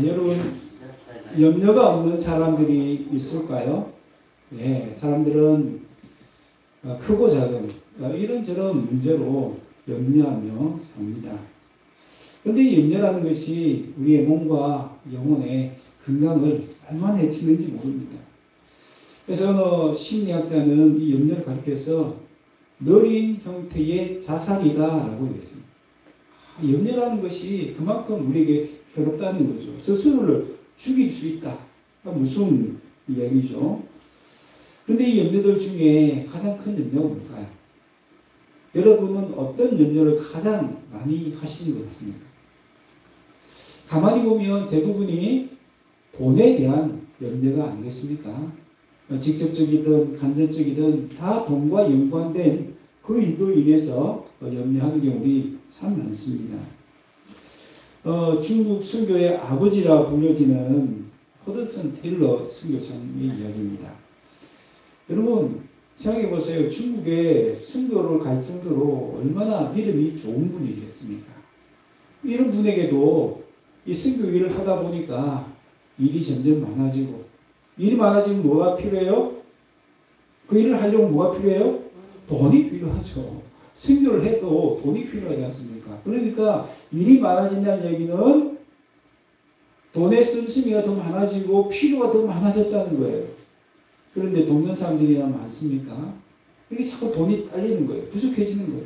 여러분, 염려가 없는 사람들이 있을까요? 네, 사람들은 크고 작은 이런저런 문제로 염려하며 삽니다. 그런데 이 염려라는 것이 우리의 몸과 영혼의 건강을 얼마나 해치는지 모릅니다. 그래서 어느 심리학자는 이 염려를 가리켜서 느린 형태의 자살이다라고 했습니다. 염려라는 것이 그만큼 우리에게 괴롭다는 거죠. 스스로를 죽일 수 있다. 무슨 이야기죠? 그런데 이 염려들 중에 가장 큰 염려가 뭘까요? 여러분은 어떤 염려를 가장 많이 하시는 것 같습니까? 가만히 보면 대부분이 돈에 대한 염려가 아니겠습니까? 직접적이든 간접적이든 다 돈과 연관된 그 일로 인해서 염려하는 경우들이 참 많습니다. 중국 선교의 아버지라 불려지는 허드슨 테일러 선교사님의 이야기입니다. 여러분 생각해 보세요. 중국에 선교를 갈 정도로 얼마나 믿음이 좋은 분이겠습니까? 이런 분에게도 이 선교 일을 하다 보니까 일이 점점 많아지고, 일이 많아지면 뭐가 필요해요? 그 일을 하려면 뭐가 필요해요? 돈이 필요하죠. 선교를 해도 돈이 필요하지 않습니까? 그러니까 일이 많아진다는 얘기는 돈의 씀씀이가 더 많아지고 필요가 더 많아졌다는 거예요. 그런데 돕는 사람들이나 많습니까? 이게 자꾸 돈이 딸리는 거예요. 부족해지는 거예요.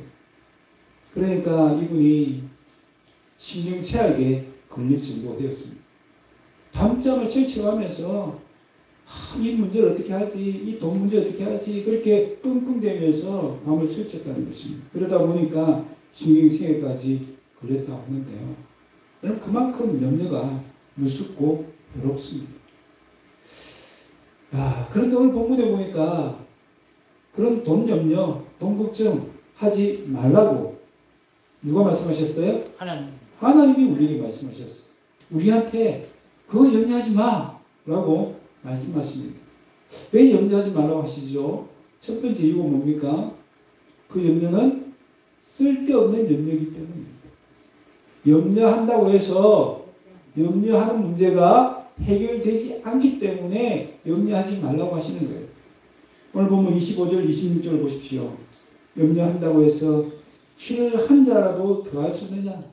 그러니까 이분이 신경쇠약에 걸릴 정도가 되었습니다. 밤잠을 설치하면서 이 문제를 어떻게 하지? 이 돈 문제 어떻게 하지? 그렇게 끙끙대면서 밤을 설쳤다는 것입니다. 그러다 보니까 신경쇠약까지 걸렸다고 하는데요. 여러분 그만큼 염려가 무섭고 괴롭습니다. 그런데 오늘 본문에 보니까 그런 돈 염려, 돈 걱정 하지 말라고 누가 말씀하셨어요? 하나님이 우리에게 말씀하셨어요. 우리한테 그거 염려하지 마! 라고 말씀하십니다. 왜 염려하지 말라고 하시죠? 첫 번째 이유가 뭡니까? 그 염려는 쓸데없는 염려이기 때문입니다. 염려한다고 해서 염려하는 문제가 해결되지 않기 때문에 염려하지 말라고 하시는 거예요. 오늘 보면 25절, 26절을 보십시오. 염려한다고 해서 키를 한 자라도 더할 수 있느냐?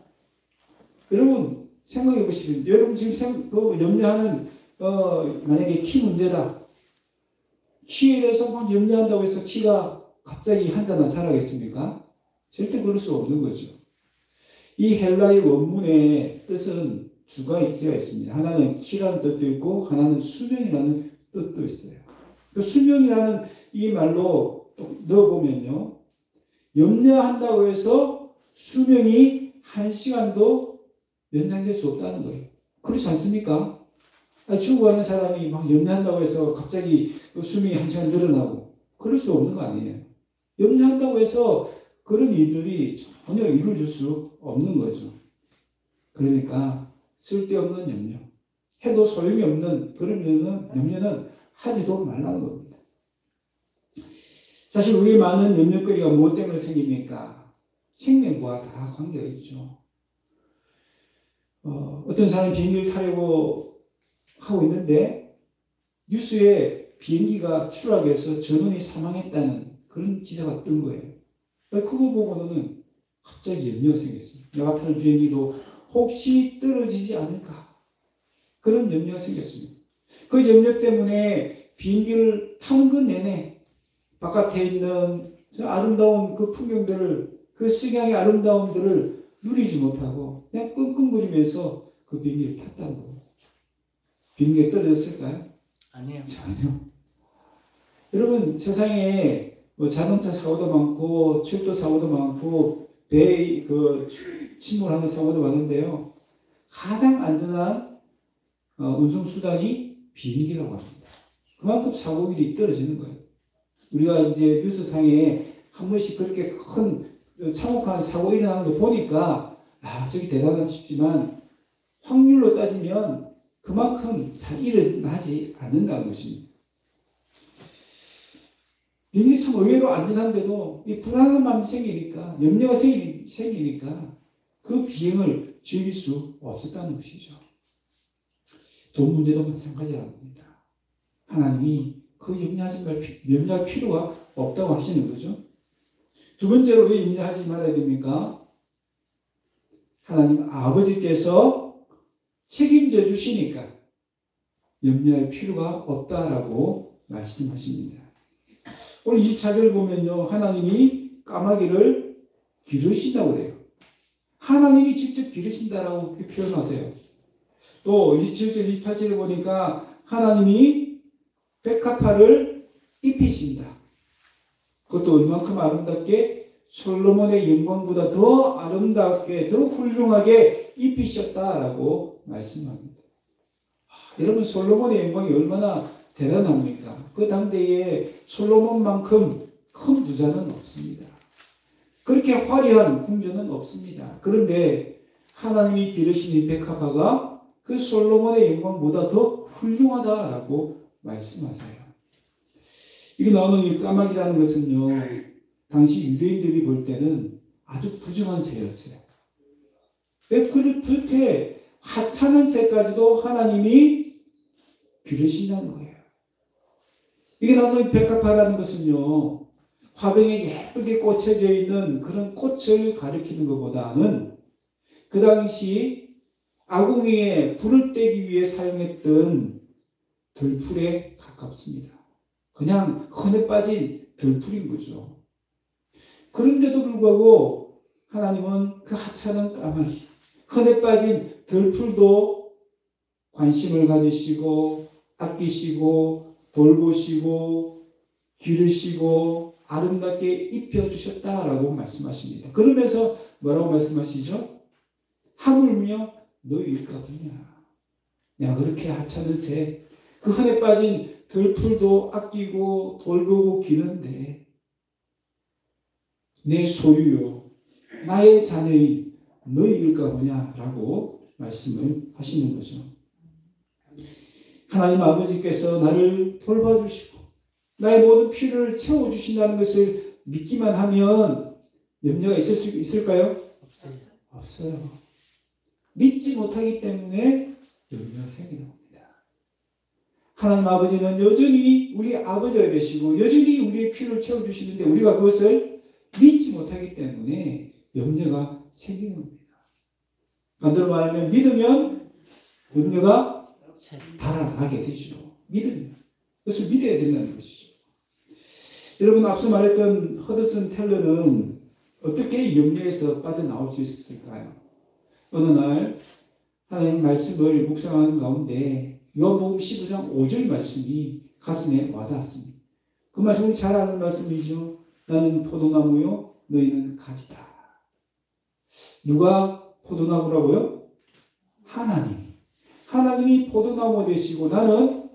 여러분 생각해 보시면, 여러분 지금 염려하는 만약에 키 문제다. 키에 대해서 막 염려한다고 해서 키가 갑자기 한 자나 자라겠습니까? 절대 그럴 수 없는 거죠. 이 헬라의 원문의 뜻은 두 가지가 있습니다. 하나는 키라는 뜻도 있고 하나는 수명이라는 뜻도 있어요. 그 수명이라는 이 말로 넣어보면요, 염려한다고 해서 수명이 1시간도 연장될 수 없다는 거예요. 그렇지 않습니까? 죽어가는 사람이 막 염려한다고 해서 갑자기 수명이 1시간 늘어나고 그럴 수 없는 거 아니에요. 염려한다고 해서 그런 일들이 전혀 이루어질 수 없는 거죠. 그러니까 쓸데없는 염려, 해도 소용이 없는 그런 염려는 하지도 말라는 겁니다. 사실 우리 많은 염려거리가 무엇 때문에 생깁니까? 생명과 다 관계가 있죠. 어떤 사람이 비행기를 타려고 하고 있는데 뉴스에 비행기가 추락해서 전원이 사망했다는 그런 기사가 뜬 거예요. 그거 보고는 갑자기 염려가 생겼어요. 내가 타는 비행기도 혹시 떨어지지 않을까? 그런 염려가 생겼습니다. 그 염려 때문에 비행기를 타는 것 내내 바깥에 있는 아름다운 그 풍경들을, 그 석양의 아름다움들을 누리지 못하고 그냥 끙끙거리면서 그 비행기를 탔다는 거예요. 비행기가 떨어졌을까요? 아니요. 전혀. 여러분 세상에 자동차 사고도 많고 철도 사고도 많고 배 침몰하는 사고도 많은데요. 가장 안전한 운송수단이 비행기라고 합니다. 그만큼 사고율이 떨어지는 거예요. 우리가 이제 뉴스상에 한 번씩 그렇게 큰 참혹한 사고 일어나는 거 보니까 저기 대단하다 싶지만 확률로 따지면 그만큼 잘 일어나지 않는다는 것입니다. 비행기 참 의외로 안전한데도 이 불안한 마음이 생기니까, 염려가 생기니까 그 비행을 즐길 수 없었다는 것이죠. 돈 문제도 마찬가지라고 합니다. 하나님이 그 염려할 필요가 없다고 하시는 거죠. 두 번째로 왜 염려하지 말아야 됩니까? 하나님 아버지께서 책임져 주시니까 염려할 필요가 없다라고 말씀하십니다. 오늘 24절 보면요. 하나님이 까마귀를 기르신다고 그래요. 하나님이 직접 기르신다라고 표현하세요. 또 27절, 28절에 보니까 하나님이 백합화를 입히신다. 그것도 얼만큼 아름답게 솔로몬의 영광보다 더 아름답게 더 훌륭하게 입히셨다라고 말씀합니다. 여러분 솔로몬의 영광이 얼마나 대단합니까? 그 당대에 솔로몬만큼 큰 부자는 없습니다. 그렇게 화려한 궁전은 없습니다. 그런데 하나님이 기르신 이 백합화가 그 솔로몬의 영광보다 더 훌륭하다라고 말씀하세요. 이게 나오는 이 까마귀라는 것은요, 당시 유대인들이 볼 때는 아주 부정한 새였어요. 왜 그렇게 하찮은 새까지도 하나님이 기르신다는 거예요. 이게 나오는 이 백합화라는 것은요, 화병에 예쁘게 꽂혀져 있는 그런 꽃을 가리키는 것보다는 그 당시 아궁이에 불을 떼기 위해 사용했던 들풀에 가깝습니다. 그냥 흔해 빠진 들풀인 거죠. 그런데도 불구하고 하나님은 그 하찮은 까마귀, 흔해 빠진 들풀도 관심을 가지시고 아끼시고 돌보시고 기르시고 아름답게 입혀주셨다라고 말씀하십니다. 그러면서 뭐라고 말씀하시죠? 하물며 너희일까 보냐. 내가 그렇게 하찮은 새, 그 흔해 빠진 들풀도 아끼고 돌보고 기는데 내 소유요, 나의 자녀인 너희일까 보냐라고 말씀을 하시는 거죠. 하나님 아버지께서 나를 돌봐주시고 나의 모든 필요를 채워주신다는 것을 믿기만 하면 염려가 있을 수 있을까요? 없어요. 믿지 못하기 때문에 염려가 생기는 겁니다. 하나님 아버지는 여전히 우리 아버지가 되시고 여전히 우리의 필요를 채워주시는데 우리가 그것을 믿지 못하기 때문에 염려가 생기는 겁니다. 반대로 말하면 믿으면 염려가 달아나게 되죠. 믿으면. 그것을 믿어야 된다는 것이죠. 여러분 앞서 말했던 허드슨 텔러는 어떻게 염려에서 빠져나올 수 있을까요? 어느 날 하나님 말씀을 묵상하는 가운데 요한복음 15장 5절 말씀이 가슴에 와닿았습니다. 그 말씀은 잘 아는 말씀이죠. 나는 포도나무요 너희는 가지다. 누가 포도나무라고요? 하나님이 포도나무 되시고 나는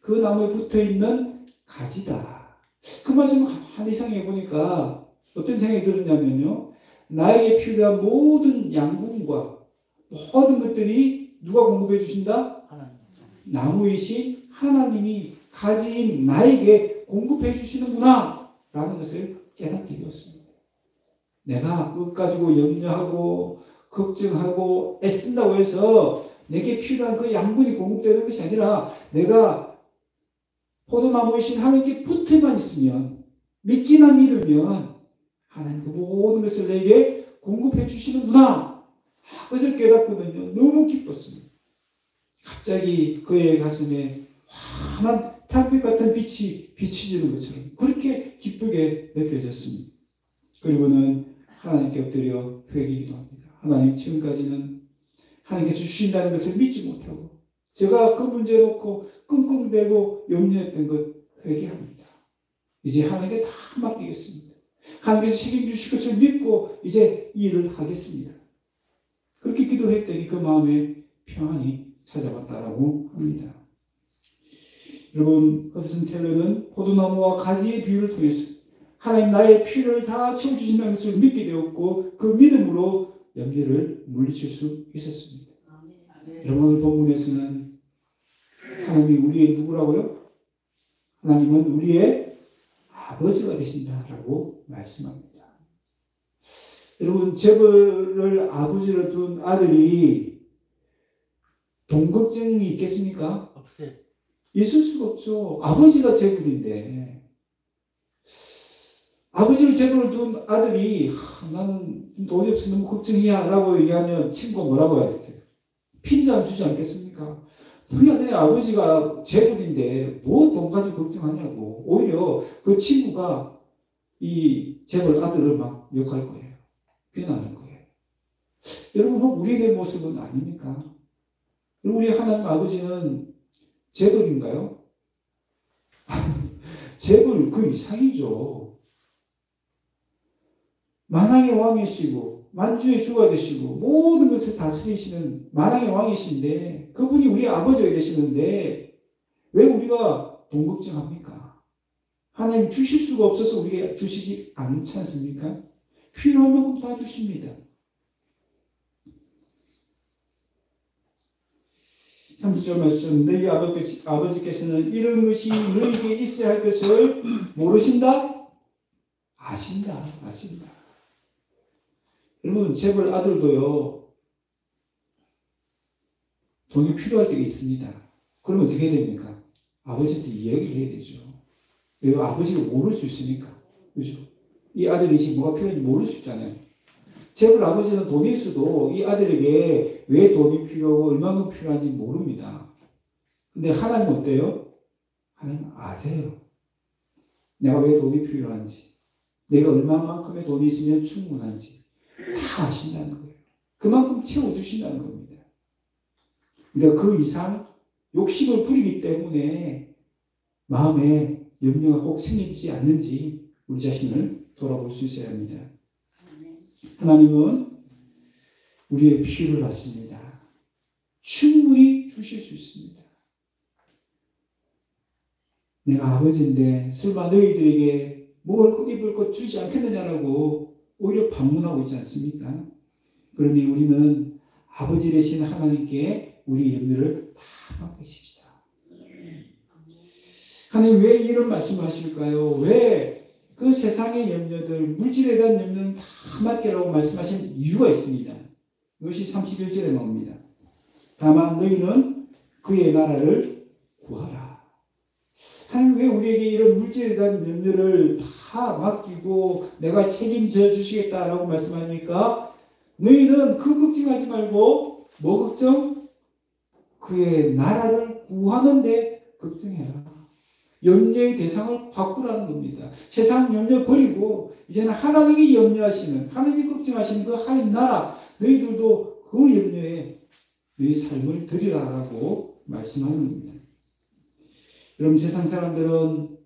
그 나무에 붙어있는 가지다. 그 말씀을 가만히 생각해 보니까 어떤 생각이 들었냐면요. 나에게 필요한 모든 양분과 모든 것들이 누가 공급해 주신다? 나무이신 하나님이 가지인 나에게 공급해 주시는구나 라는 것을 깨닫게 되었습니다. 내가 그것 가지고 염려하고 걱정하고 애쓴다고 해서 내게 필요한 그 양분이 공급되는 것이 아니라 내가 포도나무이신 하나님께 붙어만 있으면 믿기만 믿으면 하나님 그 모든 것을 내게 공급해 주시는구나 그것을 깨닫거든요. 너무 기뻤습니다. 갑자기 그의 가슴에 환한 달빛 같은 빛이 비치지는 것처럼 그렇게 기쁘게 느껴졌습니다. 그리고는 하나님께 엎드려 회개기도 합니다. 하나님 지금까지는 하나님께서 주신다는 것을 믿지 못하고 제가 그 문제 놓고 끙끙대고 염려했던 것 회개합니다. 이제 하나님께 다 맡기겠습니다. 하나님께서 책임주실 것을 믿고 이제 이 일을 하겠습니다. 그렇게 기도했더니 그 마음에 평안이 찾아왔다라고 합니다. 여러분 허드슨 텔러는 포도나무와 가지의 비유를 통해서 하나님 나의 필요를 다 채워주신다는 것을 믿게 되었고 그 믿음으로 염려를 물리칠 수 있었습니다. 여러분 오늘 본문에서는 하나님이 우리의 누구라고요? 하나님은 우리의 아버지가 되신다라고 말씀합니다. 여러분 재벌을 아버지로 둔 아들이 돈 걱정이 있겠습니까? 없어요. 있을 수가 없죠. 아버지가 제불인데 아버지를 제불을 둔 아들이 나는 돈이 없어 너무 걱정이야 라고 얘기하면 친구가 뭐라고 하겠어요? 핀잔 주지 않겠습니까? 그러니까 내 아버지가 제불인데 뭐 돈 가지고 걱정하냐고. 오히려 그 친구가 이 제불 아들을 막 욕할 거예요. 비난할 거예요. 여러분, 우리의 모습은 아닙니까? 우리 하나님 아버지는 제불인가요? 제불 그 이상이죠. 만왕의 왕이시고 만주의 주가 되시고 모든 것을 다스리시는 만왕의 왕이신데 그분이 우리 아버지가 되시는데 왜 우리가 돈 걱정합니까? 하나님 주실 수가 없어서 우리가 주시지 않지 않습니까? 필요한 만큼 다 주십니다. 30절 말씀, 너희 아버지께서는 이런 것이 너희에게 있어야 할 것을 모르신다? 아신다. 여러분, 제발 아들도요, 돈이 필요할 때가 있습니다. 그러면 어떻게 해야 됩니까? 아버지한테 이야기를 해야 되죠. 왜 아버지가 모를 수 있으니까. 그죠? 이 아들이 지금 뭐가 필요한지 모를 수 있잖아요. 제발 아버지는 돈이 있어도 이 아들에게 왜 돈이 필요하고 얼마만큼 필요한지 모릅니다. 근데 하나님은 어때요? 하나님 아세요. 내가 왜 돈이 필요한지, 내가 얼마만큼의 돈이 있으면 충분한지 다 아신다는 거예요. 그만큼 채워주신다는 겁니다. 우리가 그 이상 욕심을 부리기 때문에 마음에 염려가 꼭 생기지 않는지 우리 자신을 돌아볼 수 있어야 합니다. 하나님은 우리의 필요를 아십니다. 충분히 주실 수 있습니다. 내가 아버지인데 설마 너희들에게 먹을 것 입을 것 주지 않겠느냐라고 오히려 반문하고 있지 않습니까? 그러니 우리는 아버지 되신 하나님께 우리 염려를 다 맡기십시다. 하나님 왜 이런 말씀하실까요? 왜 그 세상의 염려들, 물질에 대한 염려는 다 맡기라고 말씀하신 이유가 있습니다. 이것이 31절에 나옵니다. 다만 너희는 그의 나라를 구하라. 하나님 왜 우리에게 이런 물질에 대한 염려를 다 맡기고 내가 책임져 주시겠다라고 말씀하니까 너희는 그 걱정하지 말고 뭐 걱정? 그의 나라를 구하는데 걱정해라. 염려의 대상을 바꾸라는 겁니다. 세상 염려 버리고 이제는 하나님이 염려하시는, 하나님이 걱정하시는 그 하나님 나라, 너희들도 그 염려에 너희 삶을 드리라라고 말씀하는 겁니다. 여러분, 세상 사람들은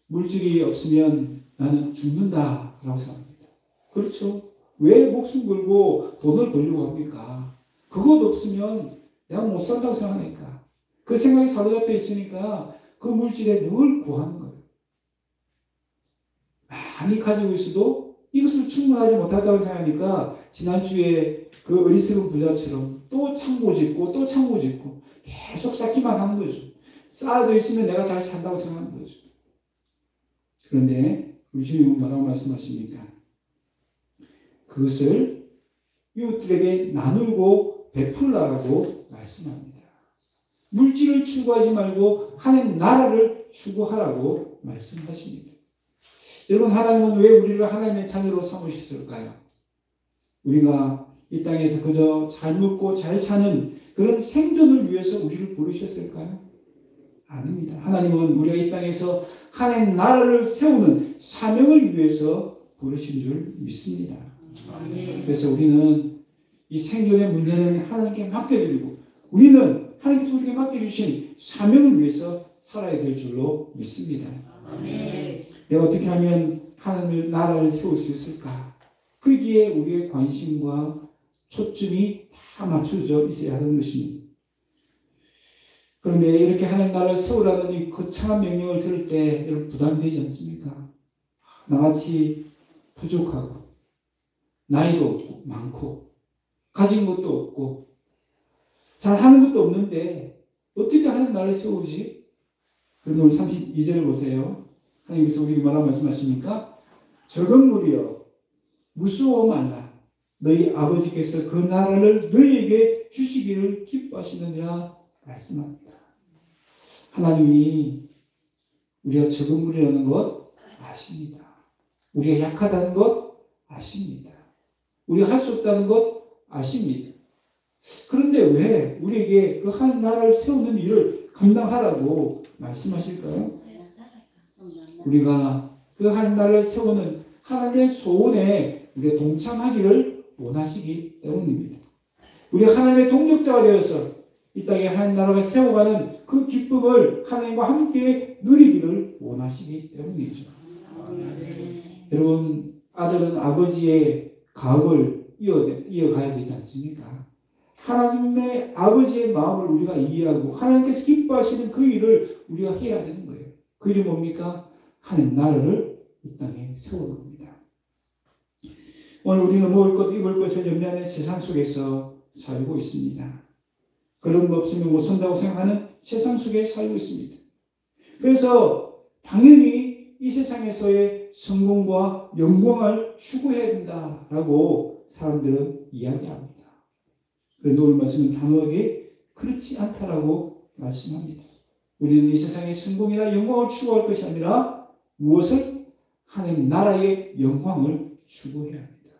물질이 없으면 나는 죽는다라고 생각합니다. 그렇죠? 왜 목숨 걸고 돈을 벌려고 합니까? 그것 없으면 내가 못 산다고 생각하니까. 그 생각이 사로잡혀 있으니까 그 물질에 늘 구하는 거예요. 많이 가지고 있어도 이것을 충분하지 못하다고 생각하니까 지난주에 그 어리석은 부자처럼 또 창고 짓고 또 창고 짓고 계속 쌓기만 하는 거죠. 쌓아져 있으면 내가 잘 산다고 생각하는 거죠. 그런데 우리 주님은 뭐라고 말씀하십니까? 그것을 이웃들에게 나누고 베풀라고 말씀합니다. 물질을 추구하지 말고 하나님 나라를 추구하라고 말씀하십니다. 여러분, 하나님은 왜 우리를 하나님의 자녀로 삼으셨을까요? 우리가 이 땅에서 그저 잘 먹고 잘 사는 그런 생존을 위해서 우리를 부르셨을까요? 아닙니다. 하나님은 우리가 이 땅에서 하나님 나라를 세우는 사명을 위해서 부르신 줄 믿습니다. 그래서 우리는 이 생존의 문제는 하나님께 맡겨드리고 우리는 하나님께서 우리에게 맡겨주신 사명을 위해서 살아야 될 줄로 믿습니다. 내가 어떻게 하면 하나님의 나라를 세울 수 있을까? 거기에 우리의 관심과 초점이 다 맞춰져 있어야 하는 것입니다. 그런데 이렇게 하나님 나라를 세우라는 이 거창한 명령을 들을 때 여러분 부담되지 않습니까? 나같이 부족하고 나이도 없고 많고 가진 것도 없고 잘하는 것도 없는데 어떻게 하나님 나라를 세우지? 그런데 오늘 32절을 보세요. 하나님께서 우리에게 뭐라고 말씀하십니까? 적은 무리여 무서워 말라. 너희 아버지께서 그 나라를 너희에게 주시기를 기뻐하시느니라 말씀합니다. 하나님이 우리가 적은 물이라는 것 아십니다. 우리가 약하다는 것 아십니다. 우리가 할 수 없다는 것 아십니다. 그런데 왜 우리에게 그 한 나라를 세우는 일을 감당하라고 말씀하실까요? 우리가 그 한 나라를 세우는 하나님의 소원에 우리가 동참하기를 원하시기 때문입니다. 우리가 하나님의 동력자가 되어서 이 땅에 한 나라가 세워가는 그 기쁨을 하나님과 함께 누리기를 원하시기 때문이죠. 여러분, 아들은 아버지의 가업을 이어가야 되지 않습니까? 하나님의 아버지의 마음을 우리가 이해하고 하나님께서 기뻐하시는 그 일을 우리가 해야 되는 거예요. 그 일이 뭡니까? 하나님 나라를 이 땅에 세우는 겁니다. 오늘 우리는 먹을 것, 입을 것을 염려하는 세상 속에서 살고 있습니다. 그런 것 없으면 못 산다고 생각하는 세상 속에 살고 있습니다. 그래서 당연히 이 세상에서의 성공과 영광을 추구해야 된다라고 사람들은 이야기합니다. 그런데 오늘 말씀은 단호하게 그렇지 않다라고 말씀합니다. 우리는 이 세상의 성공이나 영광을 추구할 것이 아니라 무엇을? 하나님 나라의 영광을 추구해야 합니다.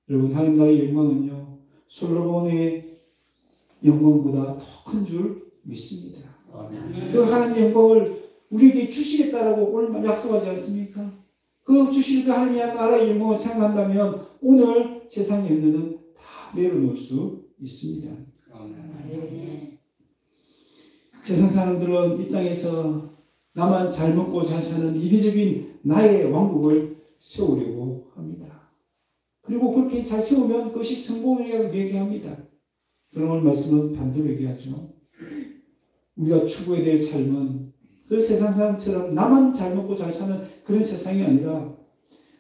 여러분, 하나님 나라의 영광은요, 솔로몬의 영광보다 더 큰 줄 믿습니다. 그 하나님의 영광을 우리에게 주시겠다라고 오늘 약속하지 않습니까? 그 주실 그 하나님의 나라의 영광을 생각한다면 오늘 세상의 염려는 다 내려놓을 수 있습니다. 세상 사람들은 이 땅에서 나만 잘 먹고 잘 사는 이기적인 나의 왕국을 세우려고 합니다. 그리고 그렇게 잘 세우면 그것이 성공이라고 얘기합니다. 그런 오늘 말씀은 반대로 얘기하죠. 우리가 추구해야 될 삶은 그 세상 사람처럼 나만 잘 먹고 잘 사는 그런 세상이 아니라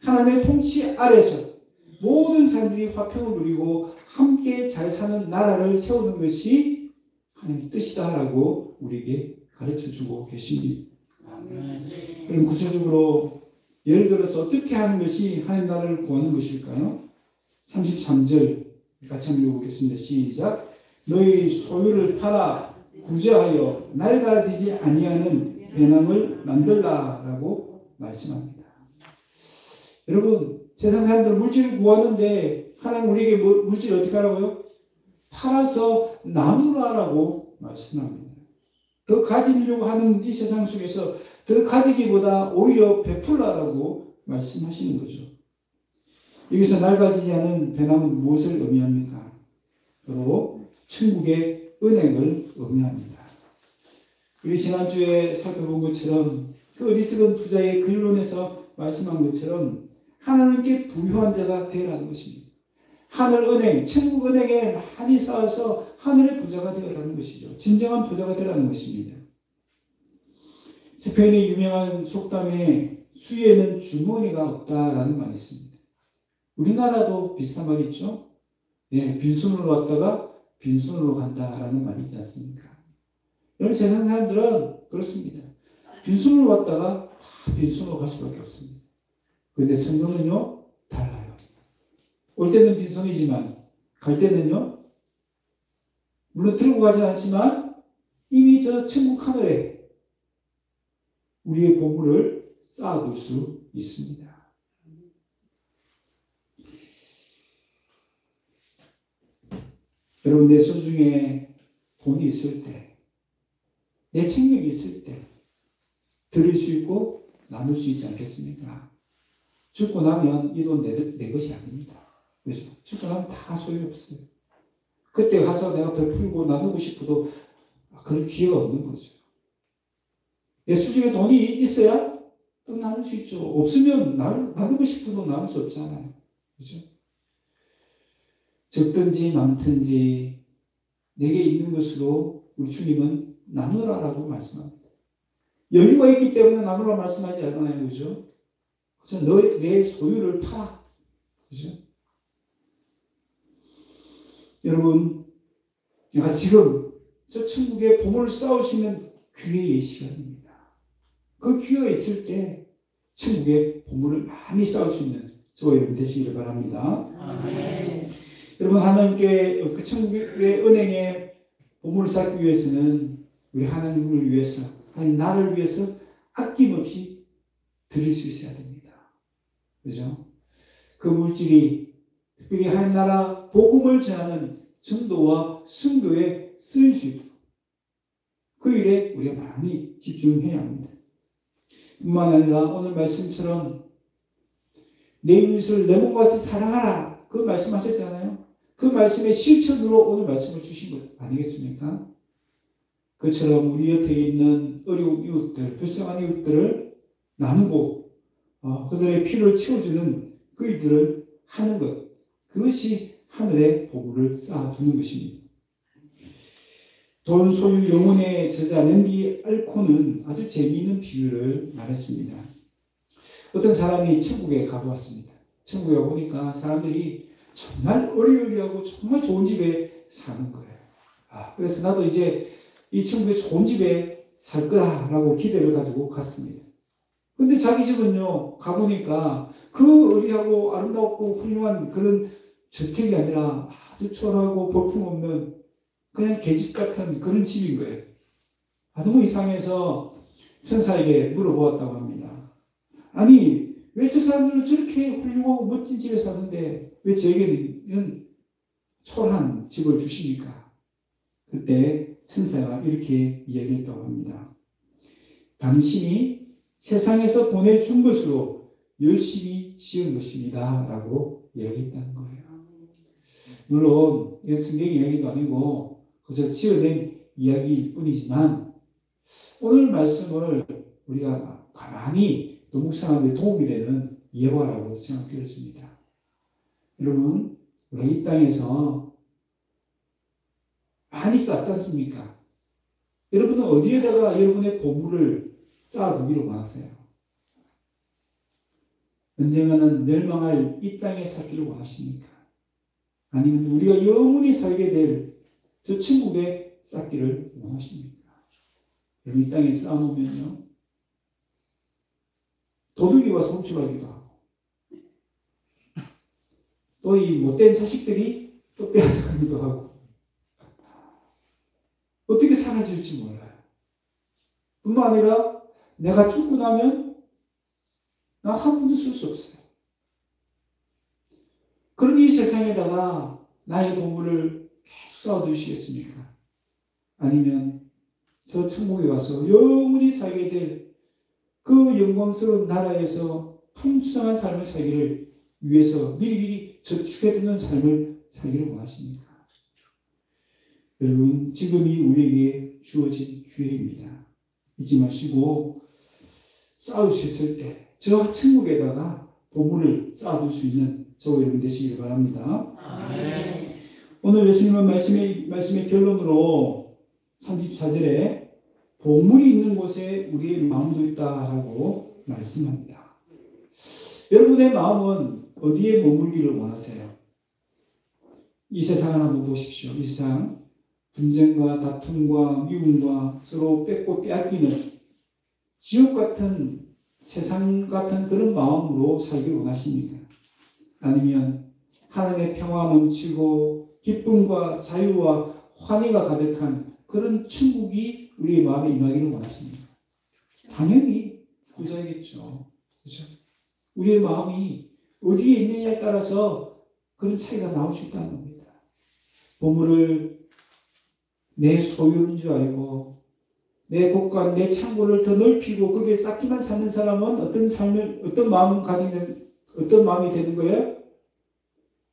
하나님의 통치 아래서 모든 사람들이 화평을 누리고 함께 잘 사는 나라를 세우는 것이 하나님의 뜻이다라고 우리에게 가르쳐주고 계십니다. 그럼 구체적으로 예를 들어서 어떻게 하는 것이 하나님 나라를 구하는 것일까요? 33절 같이 한번 읽어보겠습니다. 시작. 너희 소유를 팔아 구제하여 낡아지지 아니하는 배낭을 만들라라고 말씀합니다. 여러분, 세상 사람들 물질을 구하는데 하나님 우리에게 물질을 어떻게 하라고요? 팔아서 나누라라고 말씀합니다. 더 가지려고 하는 이 세상 속에서 더 가지기보다 오히려 베풀라라고 말씀하시는 거죠. 여기서 낡아지지 않은 배낭은 무엇을 의미합니까? 바로 천국의 은행을 의미합니다. 우리 지난주에 살펴본 것처럼 그 어리석은 부자의 근론에서 말씀한 것처럼 하나님께 부유한 자가 되어라는 것입니다. 하늘은행, 천국은행에 많이 쌓아서 하늘의 부자가 되어라는 것이죠. 진정한 부자가 되어라는 것입니다. 스페인의 유명한 속담에 수에는 주머니가 없다라는 말이 있습니다. 우리나라도 비슷한 말이 있죠. 예, 빈손으로 왔다가 빈손으로 간다라는 말이 있지 않습니까? 여러분, 세상 사람들은 그렇습니다. 빈손으로 왔다가 빈손으로 갈 수밖에 없습니다. 그런데 성경은요, 달라요. 올 때는 빈손이지만 갈 때는요, 물론 들고 가지 않지만 이미 저 천국 하늘에 우리의 보물을 쌓아둘 수 있습니다. 여러분, 내 소중에 돈이 있을 때, 내 생명이 있을 때 드릴 수 있고 나눌 수 있지 않겠습니까? 죽고 나면 이 돈 내 것이 아닙니다. 그래서 죽고 나면 다 소용없어요. 그때 가서 내가 베풀고 나누고 싶어도 그럴 기회가 없는 거죠. 내 수중에 돈이 있어야 또 나눌 수 있죠. 없으면 나누고 싶어도 나눌 수 없잖아요. 그죠? 적든지 많든지 내게 있는 것으로 우리 주님은 나누라라고 말씀합니다. 여유가 있기 때문에 나누라 말씀하지 않아요. 그죠? 그래서 내 소유를 팔아. 그죠? 여러분, 내가 지금 저 천국에 보물을 쌓을 수 있는 기회의 시간입니다. 그 기회가 있을 때 천국에 보물을 많이 쌓을 수 있는 저와 여러분 되시기를 바랍니다. 아멘. 여러분 하나님께 그 천국의 은행에 보물을 쌓기 위해서는 우리 하나님을 위해서 하나님 나를 위해서 아낌없이 드릴 수 있어야 됩니다. 그죠? 그 물질이 특별히 하나님 나라 복음을 전하는 전도와 선교에 쓰일 수 있도록 그 일에 우리가 많이 집중해야 합니다. 뿐만 아니라 오늘 말씀처럼 내 이웃을 내 몸과 같이 사랑하라 그 말씀하셨잖아요. 그 말씀의 실천으로 오늘 말씀을 주신 것 아니겠습니까? 그처럼 우리 옆에 있는 어려운 이웃들, 불쌍한 이웃들을 나누고 그들의 필요를 채워주는 그 일들을 하는 것, 그것이 하늘의 보물을 쌓아두는 것입니다. 돈 소유 영혼의 저자 랜디 알콘은 아주 재미있는 비유를 말했습니다. 어떤 사람이 천국에 가보았습니다. 천국에 보니까 사람들이 정말 어리어리하고 정말 좋은 집에 사는 거예요. 그래서 나도 이제 이 천국에 좋은 집에 살 거라고 기대를 가지고 갔습니다. 근데 자기 집은요, 가보니까 그 어리하고 아름답고 훌륭한 그런 저택이 아니라 아주 초라하고 볼품없는 그냥 계집 같은 그런 집인 거예요. 너무 이상해서 천사에게 물어보았다고 합니다. 아니, 왜 저 사람들은 저렇게 훌륭하고 멋진 집에 사는데 왜 저에게는 초라한 집을 주십니까? 그때 천사가 이렇게 이야기했다고 합니다. 당신이 세상에서 보내준 것으로 열심히 지은 것입니다. 라고 이야기했다는 거예요. 물론 이건 성경 이야기도 아니고 그저 지어낸 이야기일 뿐이지만 오늘 말씀을 우리가 가만히 또 묵상하는 데 도움이 되는 예화라고 생각되었습니다. 여러분, 우리가 이 땅에서 많이 쌓지 않습니까? 여러분은 어디에다가 여러분의 보물을 쌓아두기를 원하세요? 언젠가는 멸망할 이 땅에 살기를 원하십니까? 아니면 우리가 영원히 살게 될 저 천국에 쌓기를 원하십니까? 여러분 이 땅에 쌓아놓으면요 도둑이 와서 훔쳐가기도 하고 또 이 못된 자식들이 또 빼앗아가기도 하고 어떻게 사라질지 몰라요. 뿐만 아니라 내가 죽고 나면 나 한 푼도 쓸 수 없어요. 그런 이 세상에다가 나의 보물을 계속 쌓아두시겠습니까? 아니면 저 천국에 가서 영원히 살게 될 그 영광스러운 나라에서 풍성한 삶을 살기를 위해서 미리미리 저축해두는 삶을 살기를 원하십니까? 여러분, 지금이 우리에게 주어진 기회입니다. 잊지 마시고 쌓을 수 있을 때 저 천국에다가 보물을 쌓아둘 수 있는 저와 여러분 되시길 바랍니다. 아멘. 오늘 예수님은 말씀의 결론으로 34절에 보물이 있는 곳에 우리의 마음도 있다라고 말씀합니다. 여러분의 마음은 어디에 머물기를 원하세요? 이 세상을 한번 보십시오. 이 세상 분쟁과 다툼과 미움과 서로 뺏고 빼앗기는 지옥 같은 세상 같은 그런 마음으로 살기를 원하십니까? 아니면 하나님의 평화 넘치고 기쁨과 자유와 환희가 가득한 그런 천국이 우리의 마음에 임하기를 원하십니까? 당연히 후자이겠죠. 그렇죠? 우리의 마음이 어디에 있느냐에 따라서 그런 차이가 나올 수 있다는 겁니다. 보물을 내 소유인 줄 알고 내 곳간, 내 창고를 더 넓히고 거기에 쌓기만 사는 사람은 어떤 마음이 되는 거예요?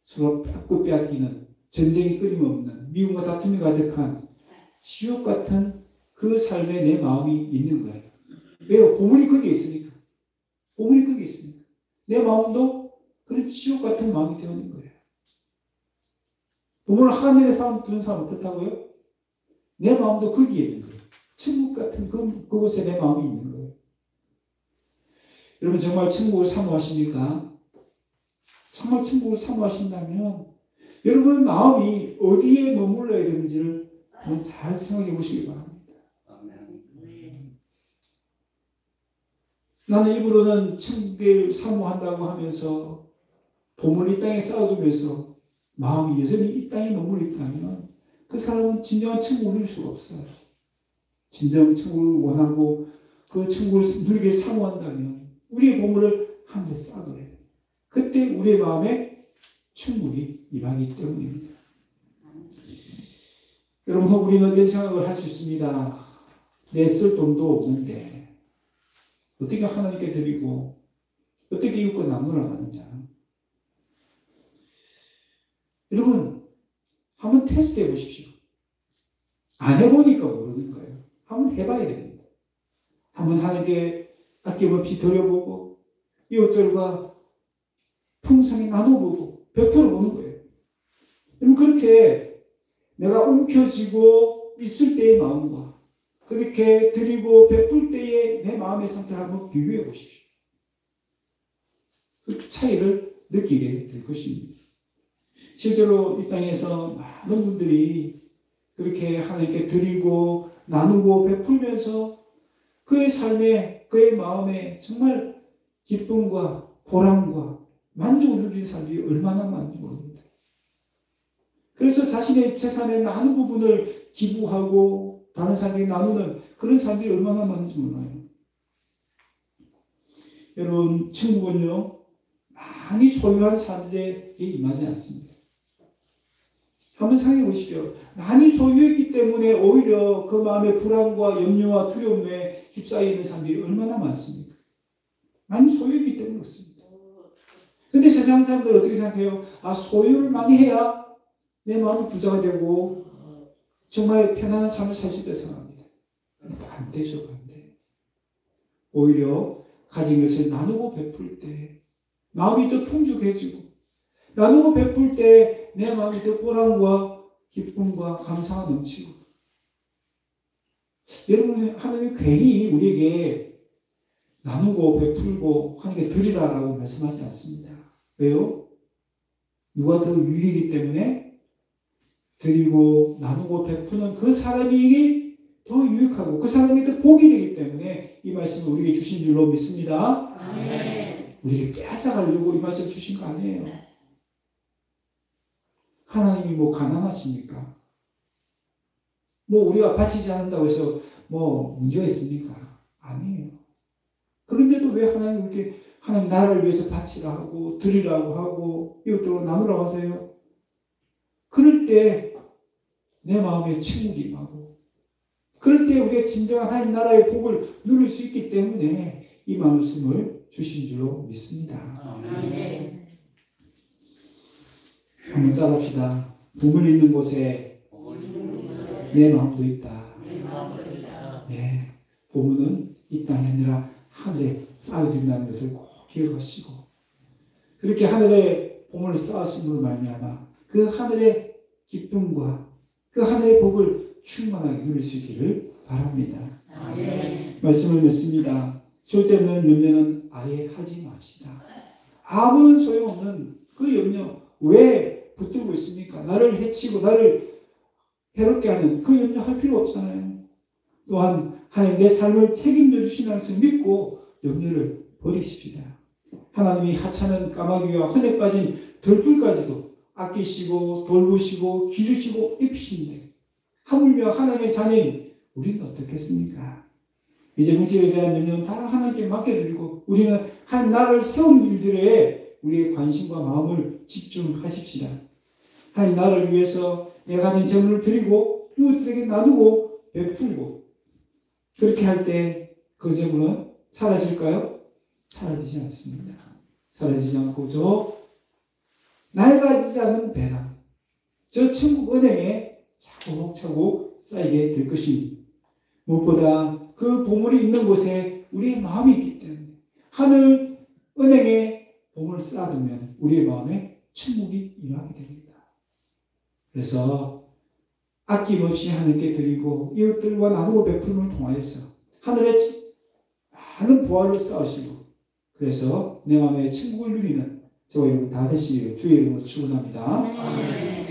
서로 뺏고 빼앗기는, 전쟁이 끊임없는, 미움과 다툼이 가득한 지옥 같은 그 삶에 내 마음이 있는 거예요. 왜요? 보물이 거기에 있으니까. 보물이 거기에 있으니까. 내 마음도 그런 지옥 같은 마음이 되어 있는 거예요. 보물을 하늘에 두는 사람 어떻다고요? 내 마음도 거기에 있는 거예요. 천국 같은 그곳에 내 마음이 있는 거예요. 여러분 정말 천국을 사모하십니까? 정말 천국을 사모하신다면 여러분 마음이 어디에 머물러야 되는지를 한번 잘 생각해 보시기 바랍니다. 나는 입으로는 천국을 사모한다고 하면서 보물 이 땅에 쌓아두면서 마음이 여전히 이 땅에 머물러 있다면 그 사람은 진정한 천국을 누릴 수가 없어요. 진정 천국을 원하고 그 천국을 누리게 사모한다면 우리의 보물을 하늘에 쌓아둬야 돼요. 그때 우리의 마음에 천국이 임하기 때문입니다. 여러분, 우리는 이런 생각을 할 수 있습니다. 내 쓸 돈도 없는데 어떻게 하나님께 드리고 어떻게 이웃과 나누러 가느냐. 여러분, 한번 테스트 해보십시오. 안 해보니까 모르는 거예요. 한번 해봐야 됩니다. 한번 하나님께 아낌없이 드려보고 이웃들과 풍성히 나눠보고 베풀어보는 거예요. 여러분, 그렇게 내가 움켜쥐고 있을 때의 마음과 그렇게 드리고 베풀 때의 내 마음의 상태를 한번 비교해 보십시오. 그 차이를 느끼게 될 것입니다. 실제로 이 땅에서 많은 분들이 그렇게 하나님께 드리고 나누고 베풀면서 그의 삶에 그의 마음에 정말 기쁨과 보람과 만족을 누리는 사람들이 얼마나 많은지 모릅니다. 그래서 자신의 재산의 많은 부분을 기부하고 다른 사람에게 나누는 그런 사람들이 얼마나 많은지 몰라요. 여러분, 천국은요 많이 소유한 사람들에게 임하지 않습니다. 한번 생각해 보십시오. 많이 소유했기 때문에 오히려 그 마음의 불안과 염려와 두려움에 휩싸여 있는 사람들이 얼마나 많습니까? 많이 소유했기 때문에 그렇습니다. 그런데 세상 사람들은 어떻게 생각해요? 소유를 많이 해야 내 마음이 부자가 되고 정말 편안한 삶을 살 수 있다고 생각합니다. 안 되죠, 안 돼. 오히려 가진 것을 나누고 베풀 때 마음이 더 풍족해지고 나누고 베풀 때 내 마음이 더 보람과 기쁨과 감사가 넘치고. 여러분, 하나님이 괜히 우리에게 나누고 베풀고 하나님께 드리라라고 말씀하지 않습니다. 왜요? 누가 더 유익이기 때문에 드리고 나누고 베푸는 그 사람이 더 유익하고 그 사람이 더 복이 되기 때문에 이 말씀을 우리에게 주신 줄로 믿습니다. 아멘. 우리에게 뺏어가려고 이 말씀 주신 거 아니에요. 하나님이 가난하십니까? 우리가 바치지 않는다고 해서 문제가 있습니까? 아니에요. 그런데도 왜 하나님 이렇게 하나님 나라를 위해서 바치라 하고 드리라고 하고 이것들로 나누라고 하세요? 그럴 때 내 마음에 천국이 임하고 그럴 때 우리가 진정한 하나님 나라의 복을 누릴 수 있기 때문에 이 말씀을 주신 줄로 믿습니다. 아멘. 한번 따라합시다. 보물 있는 곳에 내 마음도 있다. 네, 보물은 이 땅이 아니라 하늘에 쌓아둔다는 것을 꼭 기억하시고 그렇게 하늘에 보물을 쌓으신 분을 말미암아 그 하늘의 기쁨과 그 하늘의 복을 충만하게 누릴 수 있기를 바랍니다. 말씀을 맺습니다. 쓸데없는 염려는 아예 하지 맙시다. 아무런 소용없는 그 염려 왜 붙들고 있습니까? 나를 해치고 나를 해롭게 하는 그 염려 할 필요 없잖아요. 또한 하나님 내 삶을 책임져 주신다는 것을 믿고 염려를 버리십시다. 하나님이 하찮은 까마귀와 흔해 빠진 덜풀까지도 아끼시고 돌보시고 기르시고 입히시는데 하물며 하나님의 자녀인 우리는 어떻겠습니까? 이제 문제에 대한 염려는 다 하나님께 맡겨드리고 우리는 한 나라를 세운 일들에 우리의 관심과 마음을 집중하십시다. 하나님 나라를 위해서 내가 가진 재물을 드리고 이웃들에게 나누고 베풀고 그렇게 할 때 그 재물은 사라질까요? 사라지지 않습니다. 사라지지 않고 저 낡아지지 않는 배낭 저 천국 은행에 차곡차곡 쌓이게 될 것입니다. 무엇보다 그 보물이 있는 곳에 우리의 마음이 있기 때문에 하늘 은행에 보물을 쌓아두면 우리의 마음에 천국이 임하게 됩니다. 그래서 아낌없이 하나님께 드리고 이웃들과 나누고 베풀음을 통하여서 하늘에 많은 부활을 쌓으시고 그래서 내 마음에 천국을 누리는 저와 여러분 다 되시기를 주의 이름으로 축원합니다.